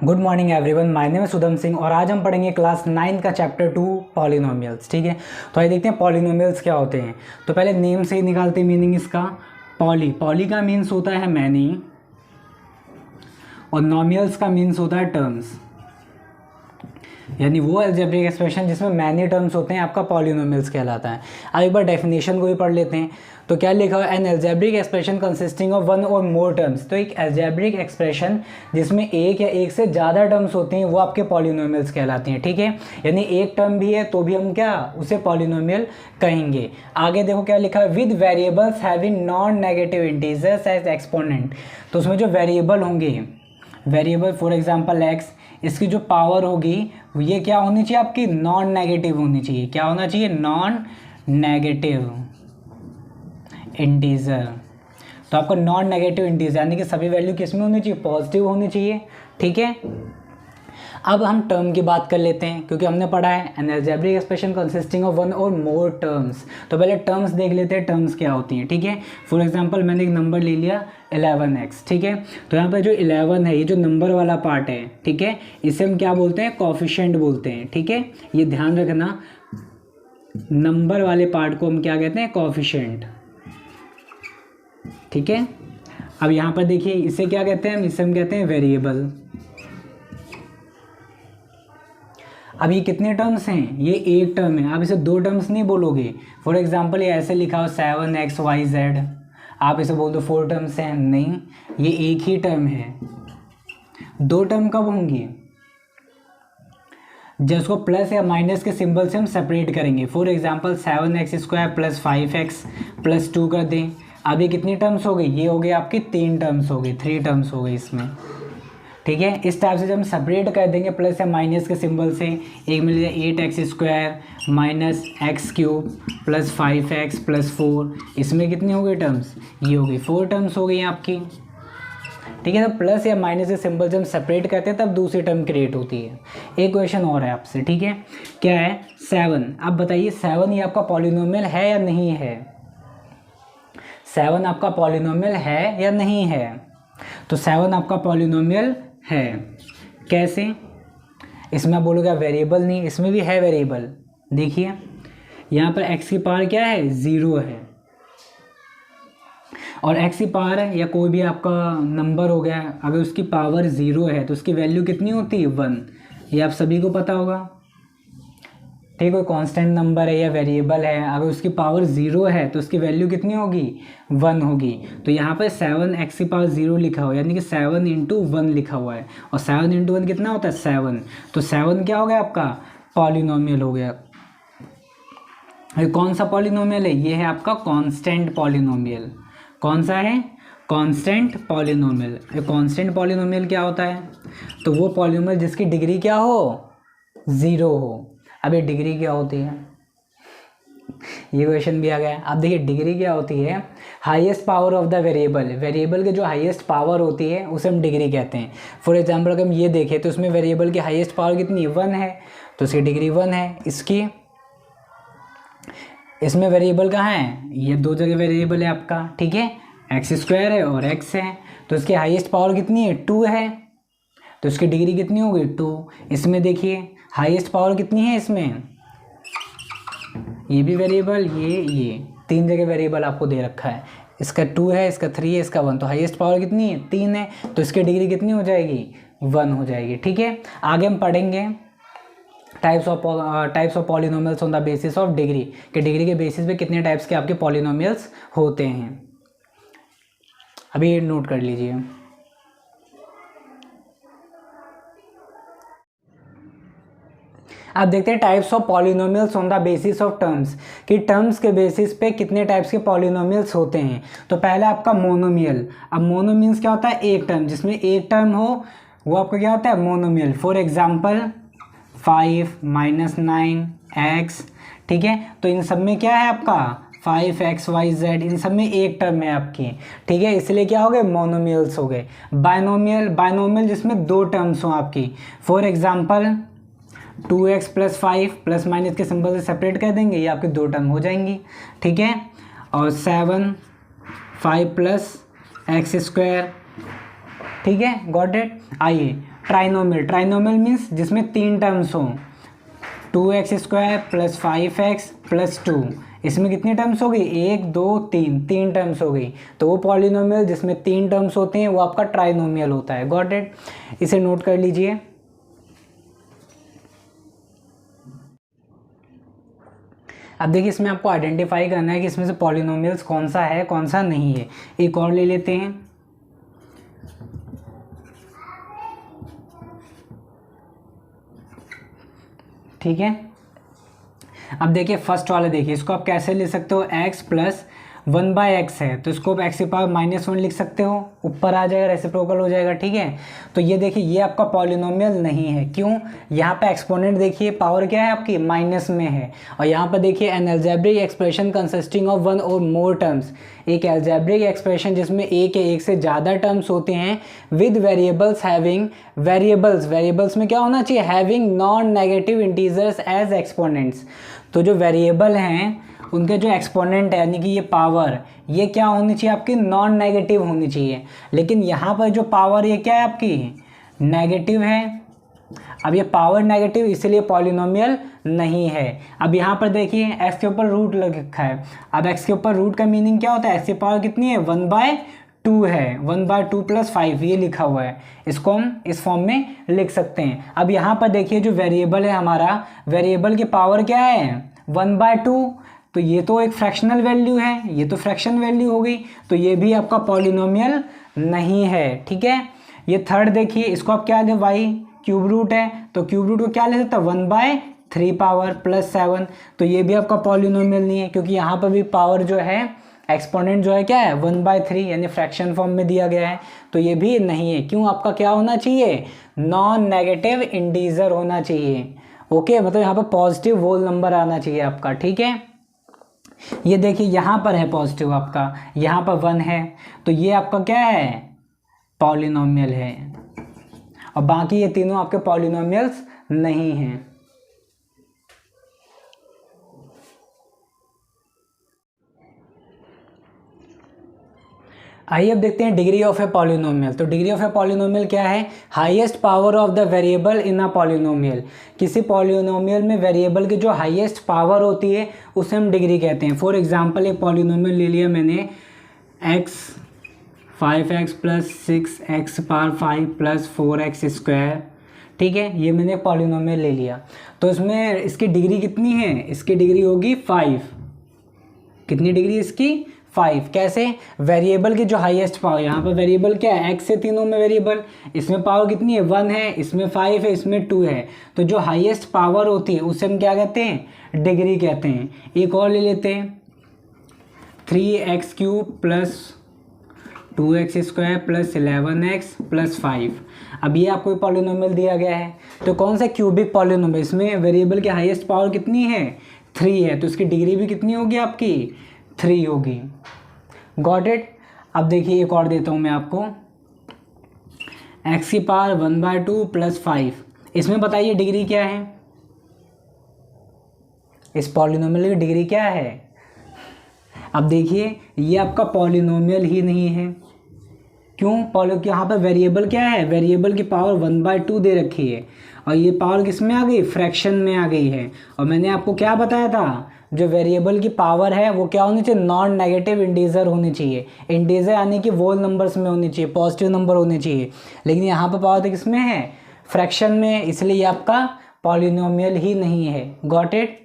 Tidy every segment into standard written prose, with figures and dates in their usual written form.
Good morning everyone, my name है सुदम सिंह और आज हम पढ़ेंगे क्लास 9 का चैप्टर 2 पॉलिनोमियल्स। ठीक है, तो आइए देखते हैं पॉलिनोमियल्स क्या होते हैं। तो पहले नेम से ही निकालते हैं मीनिंग इसका। पॉली का मीन्स होता है मैनी और नोमियल्स का मीन्स होता है टर्म्स, यानी वो अलजेब्रिक एक्सप्रेशन जिसमें मैनी टर्म्स होते हैं आपका पॉलिनोमियल्स कहलाता है। अब एक बार डेफिनेशन को भी पढ़ लेते हैं। तो क्या लिखा हुआ है, N algebraic expression consisting of one और मोर टर्म्स। तो एक अलजेब्रिक एक्सप्रेशन जिसमें एक या एक से ज़्यादा टर्म्स होते हैं वो आपके पॉलिनोमियल्स कहलाते हैं। ठीक है, यानी एक टर्म भी है तो भी हम क्या उसे पॉलिनोमियल कहेंगे। आगे देखो क्या लिखा है, with variables having non negative integers as exponent. तो उसमें जो वेरिएबल होंगे, वेरिएबल फॉर एग्जांपल एक्स, इसकी जो पावर होगी ये क्या होनी चाहिए आपकी, नॉन नेगेटिव होनी चाहिए। क्या होना चाहिए, नॉन नेगेटिव इंटीजर। तो आपका नॉन नेगेटिव इंटीजर यानी कि सभी वैल्यू किस में होनी चाहिए, पॉजिटिव होनी चाहिए। ठीक है, अब हम टर्म की बात कर लेते हैं क्योंकि हमने पढ़ा है N algebraic expression consisting of one और मोर टर्म्स। तो पहले टर्म्स देख लेते हैं, टर्म्स क्या होती हैं। ठीक है, फॉर एग्जांपल मैंने एक नंबर ले लिया 11x। ठीक है, तो यहाँ पर जो 11 है ये जो नंबर वाला पार्ट है, ठीक है, इसे हम क्या बोलते हैं, कोएफिशिएंट बोलते हैं। ठीक है, ये ध्यान रखना, नंबर वाले पार्ट को हम क्या कहते हैं, कोएफिशिएंट। ठीक है, अब यहाँ पर देखिए इसे क्या कहते हैं, इसे हम कहते हैं वेरिएबल। अब ये कितने टर्म्स हैं, ये एक टर्म है। आप इसे दो टर्म्स नहीं बोलोगे। फॉर एग्जांपल ये ऐसे लिखा हो 7xyz, आप इसे बोल दो 4 टर्म्स हैं, नहीं, ये एक ही टर्म है। दो टर्म कब होंगी, जब उसको प्लस या माइनस के सिंबल से हम सेपरेट करेंगे। For example 7x² plus 5x plus 2 कर दें। अब ये कितनी टर्म्स हो गई, ये हो गई आपकी 3 टर्म्स हो गई, 3 टर्म्स हो गई इसमें। ठीक है, इस टाइप से जब हम सेपरेट कर देंगे प्लस या माइनस के सिंबल से, एक मिल जाए 8x² minus x³ plus 5x plus 4, इसमें कितनी हो गई टर्म्स, ये हो गई 4 टर्म्स हो गई आपकी। ठीक है, तो प्लस या माइनस के सिंबल जब हम सेपरेट करते हैं तब दूसरी टर्म क्रिएट होती है। एक क्वेश्चन और है आपसे, ठीक है, क्या है, 7। अब बताइए 7 ये आपका पॉलिनोमियल है या नहीं है, 7 आपका पॉलिनोमियल है या नहीं है। तो 7 आपका पॉलिनोमियल है। कैसे, इसमें आप बोलोगे वेरिएबल नहीं, इसमें भी है वेरिएबल। देखिए यहाँ पर x की पावर क्या है, 0 है, और x की पावर है या कोई भी आपका नंबर हो गया, अगर उसकी पावर 0 है तो उसकी वैल्यू कितनी होती है, 1। ये आप सभी को पता होगा। ठीक है, कोई कांस्टेंट नंबर है या वेरिएबल है, अगर उसकी पावर 0 है तो उसकी वैल्यू कितनी होगी, 1 होगी। तो यहाँ पर 7x की पावर 0 लिखा हुआ है, यानी कि 7 × 1 लिखा हुआ है, और 7 × 1 कितना होता है, 7। तो 7 क्या हो गया आपका, पॉलिनोमियल हो गया। ये कौन सा पॉलिनोमियल है, ये है आपका कांस्टेंट पॉलिनोमियल। कौन सा है, कांस्टेंट पॉलिनोमियल। ये कांस्टेंट पॉलिनोमियल क्या होता है, तो वो पॉलिनोमियल जिसकी डिग्री क्या हो, 0 हो। अब ये डिग्री क्या होती है, ये क्वेश्चन भी आ गया। अब देखिए डिग्री क्या होती है, highest power of the variable. Variable की जो हाईएस्ट पावर होती है उसे हम डिग्री कहते हैं। फॉर एग्जांपल अगर हम ये देखें तो उसमें वेरिएबल की हाईएस्ट पावर कितनी, 1 है, तो इसकी डिग्री 1 है। इसकी, इसमें वेरिएबल कहाँ है, ये दो जगह वेरिएबल है आपका। ठीक है, x² है और x है, तो इसकी हाईएस्ट पावर कितनी है, 2 है, तो इसकी डिग्री कितनी होगी, 2। इसमें देखिए हाईएस्ट पावर कितनी है, इसमें ये भी वेरिएबल, ये 3 जगह वेरिएबल आपको दे रखा है। इसका 2 है, इसका 3 है, इसका 1, तो हाईएस्ट पावर कितनी है, 3 है, तो इसकी डिग्री कितनी हो जाएगी, 1 हो जाएगी। ठीक है, आगे हम पढ़ेंगे types of polynomials on the basis of degree, कि डिग्री के बेसिस पे कितने टाइप्स के आपके पॉलिनोमियल्स होते हैं। अभी नोट कर लीजिए। अब देखते हैं types of polynomials on the basis of terms, कि टर्म्स के बेसिस पे कितने टाइप्स के पॉलिनोमियल्स होते हैं। तो पहला आपका मोनोमियल। अब मोनोमियल्स क्या होता है, एक टर्म, जिसमें एक टर्म हो वो आपका क्या होता है, मोनोमियल। For example 5 - 9x। ठीक है, तो इन सब में क्या है आपका 5xyz, इन सब में एक टर्म है आपकी। ठीक है, इसलिए क्या हो गए, मोनोमियल्स हो गए। बायनोमियल जिसमें दो टर्म्स हो आपकी। For example 2x + 5 plus minus के सिंबल से सेपरेट कर देंगे, ये आपकी दो टर्म हो जाएंगी। ठीक है, और 7 5 + एक्स स्क्वायर, ठीक है, गॉट इट। आइए ट्राइनोमियल, ट्राइनोमियल मीन्स जिसमें 3 टर्म्स हों, 2x² प्लस 5x प्लस 2, इसमें कितनी टर्म्स हो गई, 1 2 3, 3 टर्म्स हो गई। तो वो पॉलिनोमियल जिसमें 3 टर्म्स होते हैं वो आपका ट्राइनोमियल होता है, गॉट इट। इसे नोट कर लीजिए। अब देखिए इसमें आपको आइडेंटिफाई करना है कि इसमें से पॉलिनोमियल्स कौन सा है कौन सा नहीं है। एक और ले लेते हैं, ठीक है। अब देखिए फर्स्ट वाला, देखिए इसको आप कैसे ले सकते हो, x प्लस 1/x है तो इसको आप x की पावर -1 लिख सकते हो, ऊपर आ जाएगा, रेसिप्रोकल हो जाएगा, ठीक है। तो ये देखिए ये आपका पॉलिनोमियल नहीं है, क्यों, यहाँ पे एक्सपोनेंट देखिए पावर क्या है आपकी माइनस में है, और यहाँ पर देखिए an algebraic expression consisting of 1 और मोर टर्म्स, एक एल्जेब्रिक एक्सप्रेशन जिसमें एक या एक से ज़्यादा टर्म्स होते हैं, विद वेरिएबल्स हैविंग, वेरिएबल्स में क्या होना चाहिए, having non negative integers as exponents. तो जो वेरिएबल हैं उनके जो एक्सपोनेंट है यानी कि ये पावर, ये क्या होनी चाहिए आपकी, नॉन नेगेटिव होनी चाहिए। लेकिन यहाँ पर जो पावर ये क्या है आपकी, नेगेटिव है। अब ये पावर नेगेटिव इसलिए पॉलिनोमियल नहीं है। अब यहाँ पर देखिए x के ऊपर रूट लग रखा है। अब x के ऊपर रूट का मीनिंग क्या होता है, x की पावर कितनी है, 1/2 है, 1/2 + 5 ये लिखा हुआ है, इसको हम इस फॉर्म में लिख सकते हैं। अब यहाँ पर देखिए जो वेरिएबल है हमारा, वेरिएबल की पावर क्या है, 1/2, तो ये तो एक फ्रैक्शनल वैल्यू है, ये तो फ्रैक्शन वैल्यू हो गई, तो ये भी आपका पॉलिनोमियल नहीं है, ठीक है। ये थर्ड देखिए, इसको आप क्या दे, y क्यूब रूट है, तो क्यूब रूट को क्या ले सकते हैं, 1/3 पावर प्लस 7, तो ये भी आपका पॉलिनोमियल नहीं है, क्योंकि यहाँ पर भी पावर जो है एक्सपोनेंट जो है क्या है, 1/3 यानी फ्रैक्शन फॉर्म में दिया गया है, तो ये भी नहीं है। क्यों, आपका क्या होना चाहिए, नॉन नेगेटिव इंटीजर होना चाहिए, ओके, मतलब यहाँ पर पॉजिटिव होल नंबर आना चाहिए आपका, ठीक है। ये देखिए यहाँ पर है पॉजिटिव आपका, यहाँ पर 1 है, तो ये आपका क्या है, पॉलिनोमियल है, और बाकी ये तीनों आपके पॉलिनोमियल्स नहीं हैं। आइए अब देखते हैं डिग्री ऑफ ए पॉलिनोमियल। तो डिग्री ऑफ ए पॉलिनोमियल क्या है, highest power of the variable in a polynomial. किसी पॉलिनोमियल में वेरिएबल की जो हाईएस्ट पावर होती है उसे हम डिग्री कहते हैं। फॉर एग्जांपल एक पॉलिनोमियल ले लिया मैंने, x 5x + 6x power 5 + 4x², ठीक है, ये मैंने पॉलिनोमियल ले लिया। तो इसमें इसकी डिग्री कितनी है, इसकी डिग्री होगी 5। कितनी डिग्री इसकी, 5। कैसे, वेरिएबल की जो हाईएस्ट पावर, यहाँ पर वेरिएबल क्या है, x है तीनों में वेरिएबल, इसमें पावर कितनी है, 1 है, इसमें 5 है, इसमें 2 है, तो जो हाईएस्ट पावर होती है उसे हम क्या कहते हैं, डिग्री कहते हैं। एक और ले लेते हैं, 3x³ + 2x² + 11x + 5। अब ये आपको पॉलिनोमियल दिया गया है, तो कौन सा क्यूबिक पॉलिनोमियल, इसमें वेरिएबल की हाईएस्ट पावर कितनी है, 3 है, तो इसकी डिग्री भी कितनी होगी आपकी, 3 होगी, गॉट इट। अब देखिए एक और देता हूँ मैं आपको, x की पावर 1/2 + 5, इसमें बताइए डिग्री क्या है, इस पॉलिनोमियल की डिग्री क्या है। अब देखिए ये आपका पॉलिनोमियल ही नहीं है, क्यों, यहाँ पर वेरिएबल क्या है, वेरिएबल की पावर 1/2 दे रखी है, और ये पावर किस में आ गई, फ्रैक्शन में आ गई है। और मैंने आपको क्या बताया था, जो वेरिएबल की पावर है वो क्या होनी चाहिए, नॉन नेगेटिव इंटीजर होनी चाहिए, इंटीजर यानी कि वोल नंबर्स में होनी चाहिए, पॉजिटिव नंबर होने चाहिए। लेकिन यहाँ पर पावर तो किस में है, फ्रैक्शन में, इसलिए ये आपका पॉलिनोमियल ही नहीं है, गॉट इट।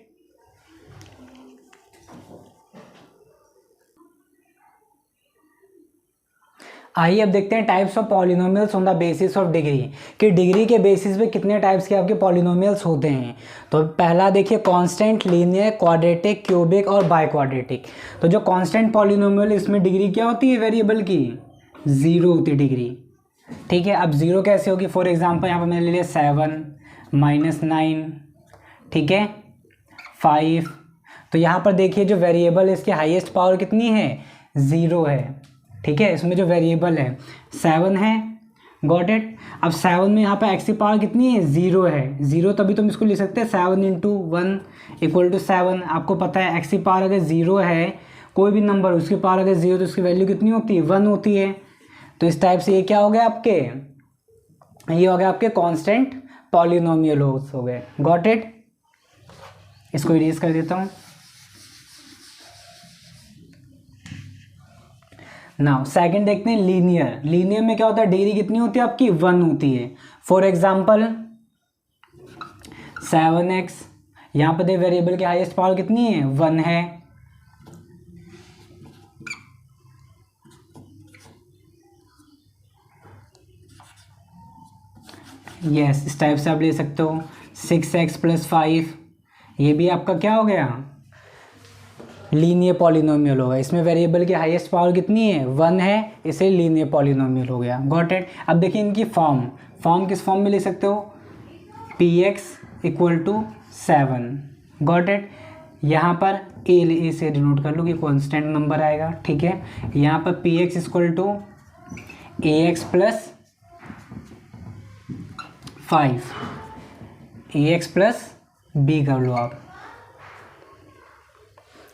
आइए अब देखते हैं types of polynomials on the basis of degree, कि डिग्री के बेसिस पे कितने टाइप्स के आपके पॉलिनोमियल्स होते हैं। तो पहला देखिए कांस्टेंट, लीनियर, क्वाड्रेटिक, क्यूबिक और बाई क्वाड्रेटिक। तो जो कांस्टेंट पॉलिनोमियल, इसमें डिग्री क्या होती है वेरिएबल की, 0 होती है डिग्री, ठीक है। अब 0 कैसे होगी, फॉर एग्जाम्पल यहाँ पर मैंने ले लिया 7 -9, ठीक है, 5। तो यहाँ पर देखिए जो वेरिएबल है इसकी हाईएस्ट पावर कितनी है, 0 है, ठीक है। इसमें जो वेरिएबल है 7 है, गॉट इट। अब 7 में यहाँ पे x की पावर कितनी है, 0 है, 0 तभी तुम इसको लिख सकते हैं 7 × 1 = 7। आपको पता है x की पावर अगर 0 है, कोई भी नंबर उसकी पावर अगर 0 तो उसकी वैल्यू कितनी होती है, 1 होती है, तो इस टाइप से ये क्या हो गया आपके, ये हो गया आपके कांस्टेंट पॉलिनोमियल हो गए। Got it. इसको इरेज कर देता हूँ। नाउ सेकंड देखते हैं लीनियर। लीनियर में क्या होता है, डिग्री कितनी होती है आपकी, 1 होती है। फॉर एग्जांपल 7x, यहाँ पे वेरिएबल की हाईएस्ट पावर कितनी है, 1 है। यस, इस टाइप से आप ले सकते हो। 6x + 5, ये भी आपका क्या हो गया, लीनियर पॉलिनोमियल होगा। इसमें वेरिएबल की हाईएस्ट पावर कितनी है, 1 है, इसे लीनियर पॉलिनोमियल हो गया। Got it. अब देखिए इनकी फॉर्म किस फॉर्म में ले सकते हो, px = 7। Got it. यहाँ पर ए से डिनोट कर लो कि कांस्टेंट नंबर आएगा, ठीक है। यहाँ पर px = ax + 5, ax + b कर लो आप।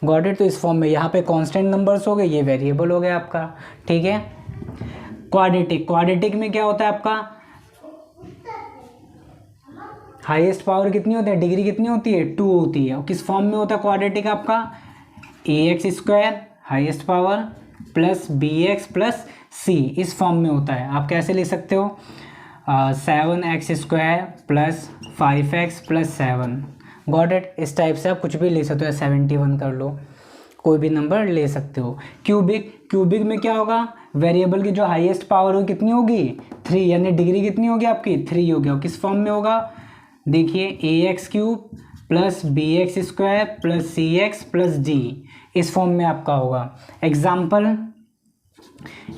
Got it. तो इस फॉर्म में यहाँ पे कांस्टेंट नंबर्स हो गए, ये वेरिएबल हो गया आपका, ठीक है। क्वाड्रेटिक में क्या होता है आपका, हाईएस्ट पावर कितनी होती है, डिग्री कितनी होती है, 2 होती है। और किस फॉर्म में होता है क्वाड्रेटिक आपका, ax² highest power + bx + c, इस फॉर्म में होता है। आप कैसे ले सकते हो, 7x² + 5x + 7। Got it. इस टाइप से आप कुछ भी ले सकते हो, 71 कर लो, कोई भी नंबर ले सकते हो। क्यूबिक में क्या होगा, वेरिएबल की जो हाईएस्ट पावर होगी कितनी होगी, 3, यानी डिग्री कितनी होगी आपकी, 3 होगी। और किस फॉर्म में होगा, देखिए ax³ + bx² + cx + d, इस फॉर्म में आपका होगा। Example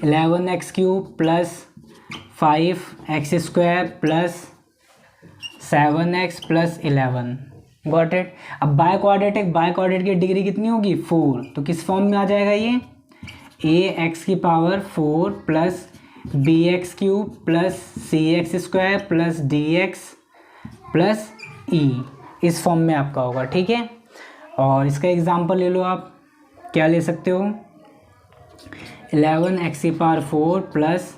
11x³ + 5x² + 7x + 11। Got it. अब बाय क्वाड्रेटिक की डिग्री कितनी होगी, 4, तो किस फॉर्म में आ जाएगा ये, ax⁴ + bx³ + cx² + dx + e, इस फॉर्म में आपका होगा, ठीक है। और इसका एग्जांपल ले लो आप, क्या ले सकते हो, 11x⁴ +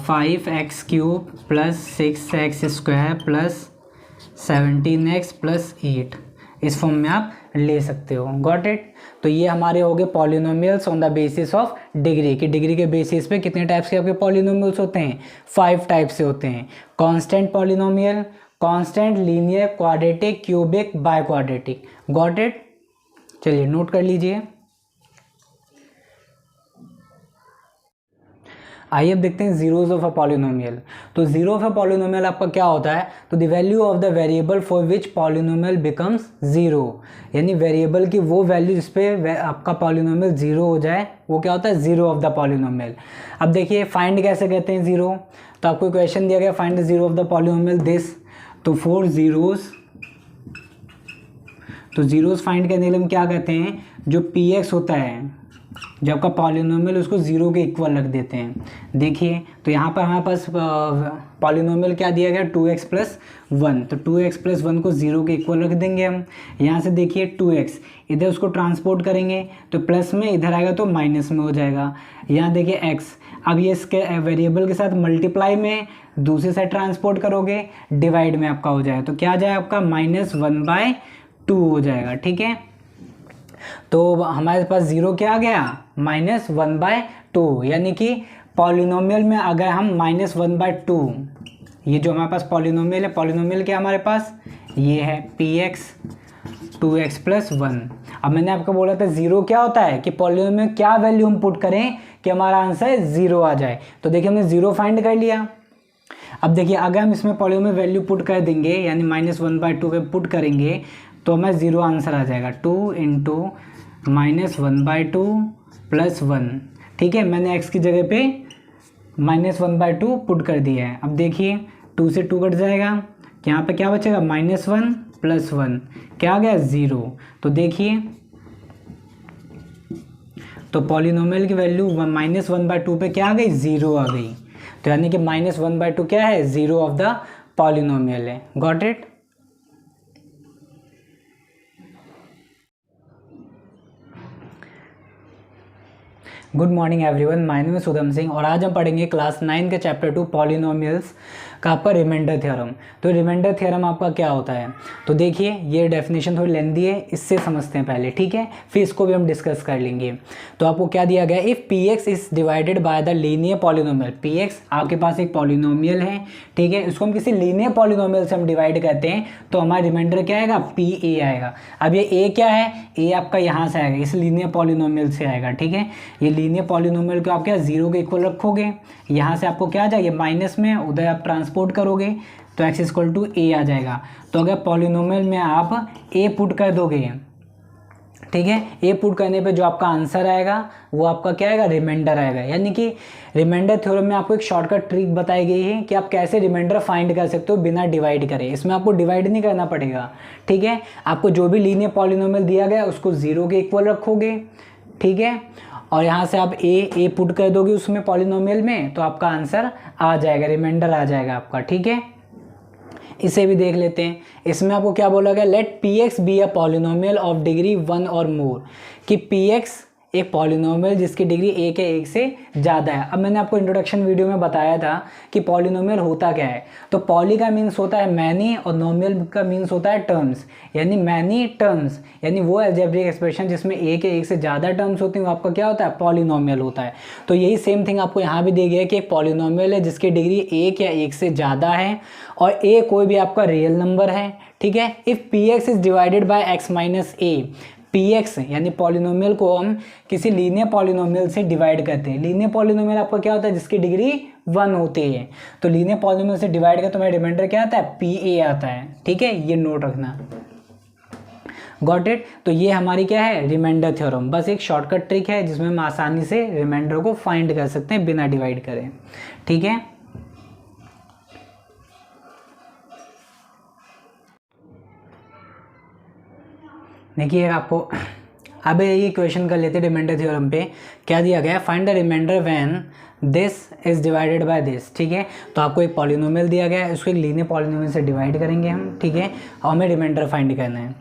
5x³ + 6x² + 17x + 8, इस फॉर्म में आप ले सकते हो। Got it. तो ये हमारे हो गए polynomials on the basis of degree, कि डिग्री के बेसिस पे कितने टाइप्स के आपके पॉलिनोमियल्स होते हैं, 5 टाइप से होते हैं। Constant polynomial, constant, linear, quadratic, cubic, by quadratic. Got it. चलिए नोट कर लीजिए। आइए अब देखते हैं जीरोज ऑफ अ पॉलिनोमियल। तो जीरो ऑफ अ पॉलिनोमियल आपका क्या होता है, तो the value of the variable for which polynomial becomes zero, यानी वेरिएबल की वो वैल्यू जिस पे आपका पॉलिनोमियल जीरो हो जाए, वो क्या होता है, जीरो ऑफ द पॉलिनोमियल। अब देखिए फाइंड कैसे कहते हैं जीरो, तो आपको क्वेश्चन दिया गया find the zero of the polynomial this, तो 4 जीरोज, तो जीरोज फाइंड करने के लिए हम क्या कहते हैं, जो px होता है, जब आपका पॉलिनोमियल उसको जीरो के इक्वल रख देते हैं। देखिए तो यहाँ पर हमारे पास पॉलिनोमियल क्या दिया गया, 2x + 1, तो 2x + 1 को जीरो के इक्वल रख देंगे हम। यहाँ से देखिए 2x, इधर उसको ट्रांसपोर्ट करेंगे तो प्लस में, इधर आएगा तो माइनस में हो जाएगा। यहाँ देखिए x, अब ये इसके वेरिएबल के साथ मल्टीप्लाई में दूसरे साइड ट्रांसपोर्ट करोगे, डिवाइड में आपका हो जाएगा, तो क्या आ जाएगा आपका -1/2 हो जाएगा, ठीक है। तो हमारे पास जीरो क्या आ गया, -1/2, यानी कि पॉलिनोमियल में अगर हम -1/2, ये जो हमारे पास पॉलिनोमियल है, पॉलिनोमियल क्या हमारे पास, ये है px 2x + 1। अब मैंने आपको बोला था जीरो क्या होता है, कि पॉलिनोमियल में क्या वैल्यू हम पुट करें कि हमारा आंसर जीरो आ जाए। तो देखिए हमने जीरो फाइंड कर लिया। अब देखिए अगर हम इसमें पॉलिनोमियल वैल्यू पुट कर देंगे, यानी -1/2 पे पुट करेंगे, तो हमें जीरो आंसर आ जाएगा, 2 × -1/2 + 1, ठीक है। मैंने x की जगह पे -1/2 पुट कर दिया है। अब देखिए 2 से 2 कट जाएगा, यहाँ पे क्या बचेगा, -1 + 1, क्या आ गया, 0। तो देखिए तो पॉलिनोमियल की वैल्यू -1/2 पे क्या आ गई, 0 आ गई। तो यानी कि -1/2 क्या है, जीरो ऑफ द पॉलिनोमियल है। Got it. Good morning everyone, my name is Sudam Singh और आज हम पढ़ेंगे क्लास 9 के चैप्टर 2 पॉलिनोमियल्स का आपका रिमाइंडर थ्योरम। तो रिमाइंडर थ्योरम आपका क्या होता है, तो देखिए ये डेफिनेशन थोड़ी लेंदी है, इससे समझते हैं पहले, ठीक है, फिर इसको भी हम डिस्कस कर लेंगे। तो आपको क्या दिया गया, if P x is divided by the linear polynomial, P x आपके पास एक पॉलिनोमियल है, ठीक है, इसको हम किसी लीनियर पॉलिनोमियल से हम डिवाइड करते हैं तो हमारा रिमाइंडर क्या आएगा, पी ए आएगा। अब ये ए क्या है, ए आपका यहाँ से आएगा, इस लीनियर पॉलिनोमियल से आएगा, ठीक है। ये लीनियर पॉलिनोमियल को आप क्या 0 के इक्वल रखोगे, यहाँ से आपको क्या आ जाएगा माइनस में, उधर आप ट्रांसपोर्ट करोगे तो x इक्वल टू ए आ जाएगा। तो अगर पॉलिनोमियल में आप a पुट कर दोगे, ठीक है, a पुट करने पे जो आपका आंसर आएगा वो आपका क्या आएगा, रिमाइंडर आएगा। यानी कि रिमाइंडर थ्योरम में आपको एक शॉर्टकट ट्रिक बताई गई है कि आप कैसे रिमाइंडर फाइंड कर सकते हो बिना डिवाइड करे। इसमें आपको डिवाइड नहीं करना पड़ेगा, ठीक है। आपको जो भी लीनियर पॉलिनोमियल दिया गया उसको 0 के इक्वल रखोगे, ठीक है, और यहाँ से आप ए पुट कर दोगे उसमें पॉलिनोमियल में तो आपका आंसर आ जाएगा, रिमाइंडर आ जाएगा आपका, ठीक है। इसे भी देख लेते हैं। इसमें आपको क्या बोला गया, let P X be a polynomial of degree 1 और मोर, कि पी एक्स एक पॉलिनोमियल जिसकी डिग्री एक से ज़्यादा है। अब मैंने आपको इंट्रोडक्शन वीडियो में बताया था कि पॉलिनोमियल होता क्या है। तो पॉली का मीन्स होता है मैनी और नोमियल का मीन्स होता है टर्म्स, यानी मैनी टर्म्स, यानी वो अलजेब्रिक एक्सप्रेशन जिसमें एक से ज़्यादा टर्म्स होती हैं वो आपका क्या होता है, पॉलिनोमियल होता है। तो यही सेम थिंग आपको यहाँ भी दी गई है कि एक पॉलिनोमियल है जिसकी डिग्री एक या एक से ज़्यादा है और ए कोई भी आपका रियल नंबर है, ठीक है। If P x is divided bye x minus A, P x यानी पॉलिनोमियल को हम किसी लीनियर पॉलिनोमियल से डिवाइड करते हैं। लीनियर पॉलिनोमियल आपका क्या होता है, जिसकी डिग्री 1 होती है। तो लीनियर पॉलिनोमियल से डिवाइड करते तो मेरा रिमाइंडर क्या आता है, पी ए आता है, ठीक है, ये नोट रखना। Got it. तो ये हमारी क्या है, रिमाइंडर थ्योरम। बस एक शॉर्टकट ट्रिक है जिसमें हम आसानी से रिमाइंडर को फाइंड कर सकते हैं बिना डिवाइड करें, ठीक है। देखिए आपको अब ये इक्वेशन कर लेते हैं रिमाइंडर थ्योरम पे। क्या दिया गया, find the remainder when this is divided by this, ठीक है। तो आपको एक पॉलिनोमियल दिया गया है, उसको एक लीनियर पॉलिनोमियल से डिवाइड करेंगे हम, ठीक है, और हमें रिमाइंडर फाइंड करना है।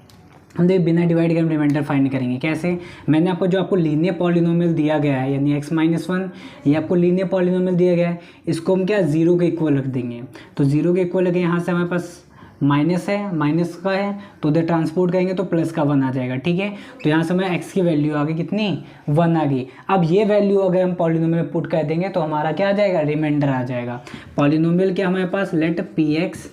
हम देखिए बिना डिवाइड के हम रिमाइंडर फाइंड करेंगे कैसे। मैंने आपको जो आपको लीनियर पॉलिनोमियल दिया गया है यानी x-1, ये आपको लीनियर पॉलिनोमियल दिया गया है, इसको हम क्या 0 के इक्वल रख देंगे। तो 0 के इक्वल रखें, यहाँ से हमारे पास माइनस है, माइनस का है तो उधर ट्रांसपोर्ट करेंगे तो प्लस का 1 आ जाएगा, ठीक है। तो यहाँ से हमें x की वैल्यू आ गई कितनी, 1 आ गई। अब ये वैल्यू अगर हम पॉलिनोमियल में पुट कर देंगे तो हमारा क्या आ जाएगा, रिमाइंडर आ जाएगा। पॉलिनोमियल क्या हमारे पास, लेट पी एक्स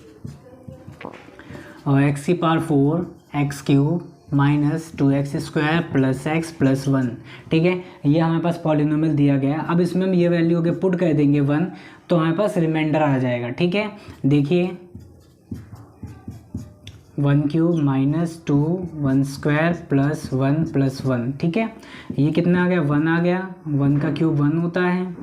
और x की power 4 x cube minus 2x square plus x plus 1, ठीक है, ये हमारे पास पॉलिनोमियल दिया गया। अब इसमें हम ये वैल्यू अगर पुट कर देंगे 1 तो हमारे पास रिमाइंडर आ जाएगा, ठीक है। देखिए 1 cube minus 2 1 square plus 1 plus 1, ठीक है, ये कितना आ गया, 1 आ गया। 1 का क्यूब 1 होता है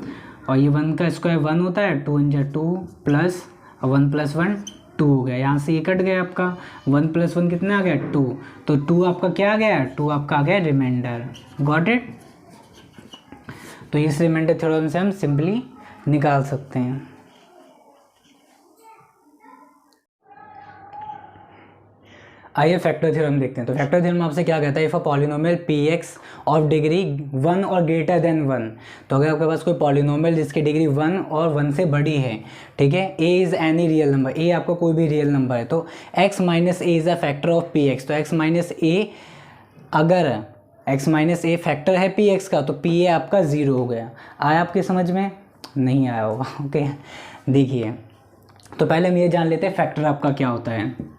और ये 1 का स्क्वायर 1 होता है, 2 × 2 प्लस 1 प्लस 1 2 हो गया। यहाँ से ये कट गया आपका, 1 प्लस 1 कितना आ गया, 2। तो 2 आपका क्या आ गया, 2 आपका आ गया रिमाइंडर। Got it. तो इस रिमाइंडर थ्योरम से हम सिंपली निकाल सकते हैं। आइए फैक्टर थ्योरम देखते हैं। तो फैक्टर थ्योरम आपसे क्या कहता है, if a polynomial P x of degree 1 और ग्रेटर देन 1, तो अगर आपके पास कोई पॉलिनोमियल जिसकी डिग्री 1 और 1 से बड़ी है, ठीक है, A is any real number, A आपका कोई भी रियल नंबर है, तो x minus A is a factor of P X. तो x माइनस ए, अगर x माइनस ए फैक्टर है पी एक्स का तो पी ए आपका 0 हो गया। आया आपकी समझ में, नहीं आया होगा, ओके। देखिए तो पहले हम ये जान लेते हैं फैक्टर आपका क्या होता है।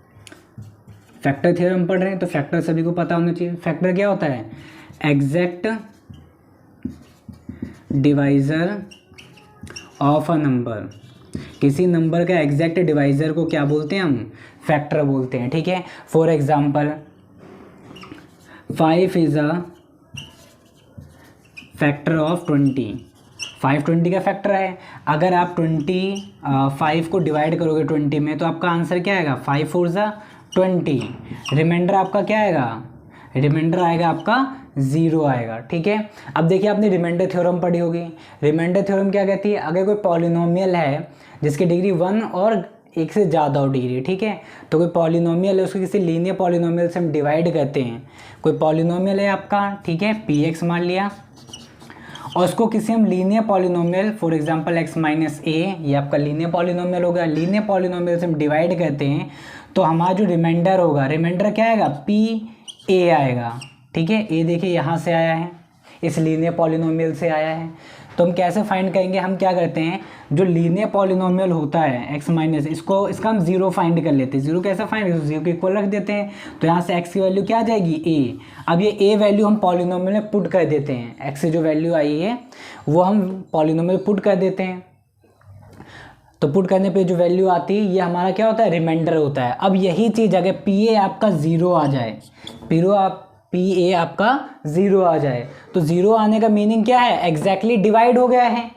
फैक्टर थ्योरम पढ़ रहे हैं तो फैक्टर सभी को पता होना चाहिए। फैक्टर क्या होता है, exact divisor of a number. किसी नंबर का एग्जैक्ट डिवाइज़र को क्या बोलते हैं हम, फैक्टर बोलते हैं, ठीक है। For example 5 is a factor of 20। 5 20 का फैक्टर है। अगर आप 5 को डिवाइड करोगे 20 में तो आपका आंसर क्या आएगा, 5 4 ज़ा 20। रिमाइंडर आपका क्या आएगा, रिमाइंडर आएगा आपका 0 आएगा, ठीक है। अब देखिए आपने रिमाइंडर थ्योरम पढ़ी होगी। रिमाइंडर थ्योरम क्या कहती है, अगर कोई पॉलिनोमियल है जिसकी डिग्री 1 और 1 से ज़्यादा हो डिग्री, ठीक है, तो कोई पॉलिनोमियल है उसको किसी लीनियर पॉलिनोमियल से हम डिवाइड करते हैं। कोई पॉलिनोमियल है आपका, ठीक है, पी एक्स मान लिया, और उसको किसी हम linear polynomial, for example x minus A, ये आपका लीनियर पॉलिनोमियल होगा, लीनियर पॉलिनोमियल से हम डिवाइड करते हैं तो हमारा जो रिमाइंडर होगा, रिमाइंडर क्या आएगा, पी ए आएगा। ठीक है, ए देखिए यहाँ से आया है, इस लीनियर पॉलिनोमियल से आया है। तो हम कैसे फाइंड करेंगे, हम क्या करते हैं, जो लीनियर पॉलिनोमियल होता है x माइनस, इसका हम जीरो फाइंड कर लेते हैं। जीरो कैसे फाइंड करते हैं, जीरो के इक्वल रख देते हैं, तो यहाँ से x की वैल्यू क्या आ जाएगी, a। अब ये a वैल्यू हम पॉलिनोमियल में पुट कर देते हैं, x से जो वैल्यू आई है वो हम पॉलिनोमियल में पुट कर देते हैं। तो पुट करने पे जो वैल्यू आती है ये हमारा क्या होता है, रिमाइंडर होता है। अब यही चीज़ अगर पी ए आपका ज़ीरो आ जाए, पी ए आपका ज़ीरो आ जाए, तो ज़ीरो आने का मीनिंग क्या है, एग्जैक्टली डिवाइड हो गया है।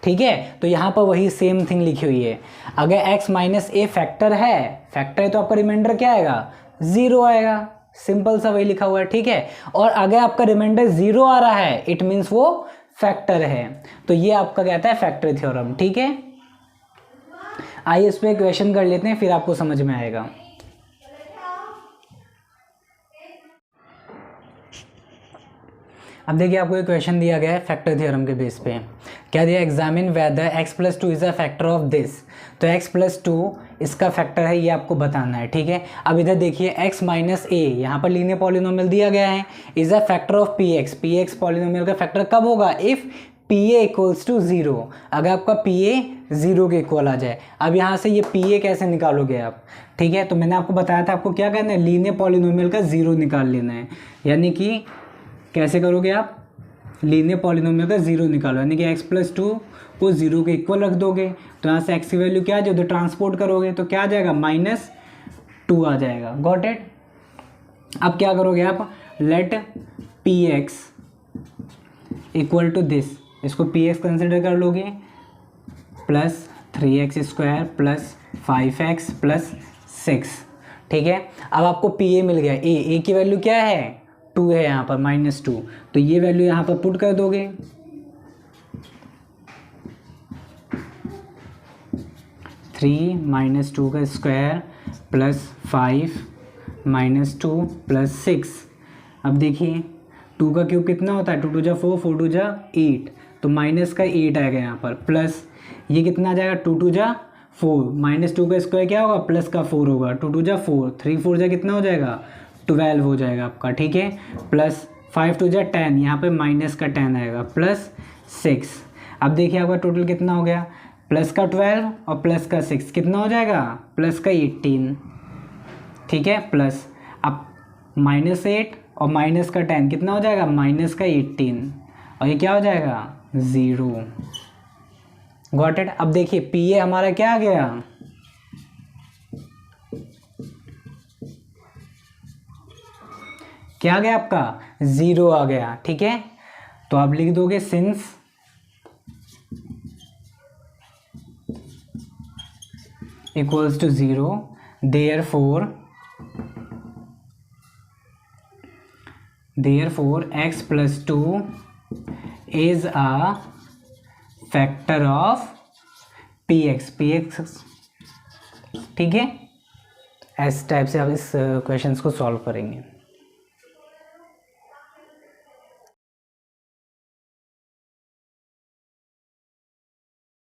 ठीक है, तो यहाँ पर वही सेम थिंग लिखी हुई है। अगर x माइनस ए फैक्टर है तो आपका रिमाइंडर क्या आएगा, ज़ीरो आएगा, सिंपल सा वही लिखा हुआ है। ठीक है, और अगर आपका रिमाइंडर ज़ीरो आ रहा है इट मीन्स वो फैक्टर है। तो ये आपका कहता है फैक्टर थ्योरम। ठीक है, आइए इस पर क्वेश्चन कर लेते हैं, फिर आपको समझ में आएगा। अब देखिए, आपको एक क्वेश्चन दिया गया है फैक्टर थ्योरम के बेस पे। क्या दिया, examine whether x plus two is a factor of this. तो x प्लस टू इसका फैक्टर है, ये आपको बताना है। ठीक है, अब इधर देखिए x माइनस ए, यहाँ पर लीनियर पॉलिनोमियल दिया गया है, is a factor of px polynomial का फैक्टर कब होगा, if P A equals to zero, अगर आपका पी ए ज़ीरो के इक्वल आ जाए। अब यहाँ से ये पी ए कैसे निकालोगे आप। ठीक है, तो मैंने आपको बताया था आपको क्या करना है, लीनियर पॉलिनोमियल का ज़ीरो निकाल लेना है। यानी कि कैसे करोगे आप, लीनियर पॉलिनोमियल का ज़ीरो निकालो, यानी कि x प्लस टू को ज़ीरो के इक्वल रख दोगे, तो यहाँ से x की वैल्यू क्या आ जाए, उधर ट्रांसपोर्ट करोगे तो क्या आ जाएगा, माइनस टू आ जाएगा। Got it. अब क्या करोगे आप, let P X equal to this, इसको पी एक्स कंसिडर कर लोगे, plus 3x² plus 5x plus 6। ठीक है, अब आपको पी ए मिल गया, ए की वैल्यू क्या है, 2 है यहाँ पर, -2, तो ये वैल्यू यहाँ पर पुट कर दोगे, 3 - 2 का स्क्वायर प्लस 5 - 2 प्लस 6। अब देखिए 2 का क्यूब कितना होता है, 2 2 जा 4, 4 2 जा 8, तो माइनस का 8 आएगा यहाँ पर, प्लस ये कितना आ जाएगा, 2 2 जा 4, -2 का स्क्वायर क्या होगा, प्लस का 4 होगा, 2 2 जा 4, 3 4 जा कितना हो जाएगा, 12 हो जाएगा आपका। ठीक है, प्लस 5 2 जा 10, यहाँ पे माइनस का 10 आएगा, प्लस 6। अब देखिए आपका टोटल कितना हो गया, प्लस का 12 और प्लस का 6 कितना हो जाएगा, प्लस का 18। ठीक है, प्लस अब -8 और माइनस का 10 कितना हो जाएगा, माइनस का 18, और ये क्या हो जाएगा, 0। Got it. अब देखिए पी ए हमारा क्या आ गया, क्या आ गया आपका, 0 आ गया। ठीक है, तो आप लिख दोगे since equals to 0 therefore x plus 2 is a factor of px। ठीक है, इस टाइप से आप इस क्वेश्चंस को सॉल्व करेंगे।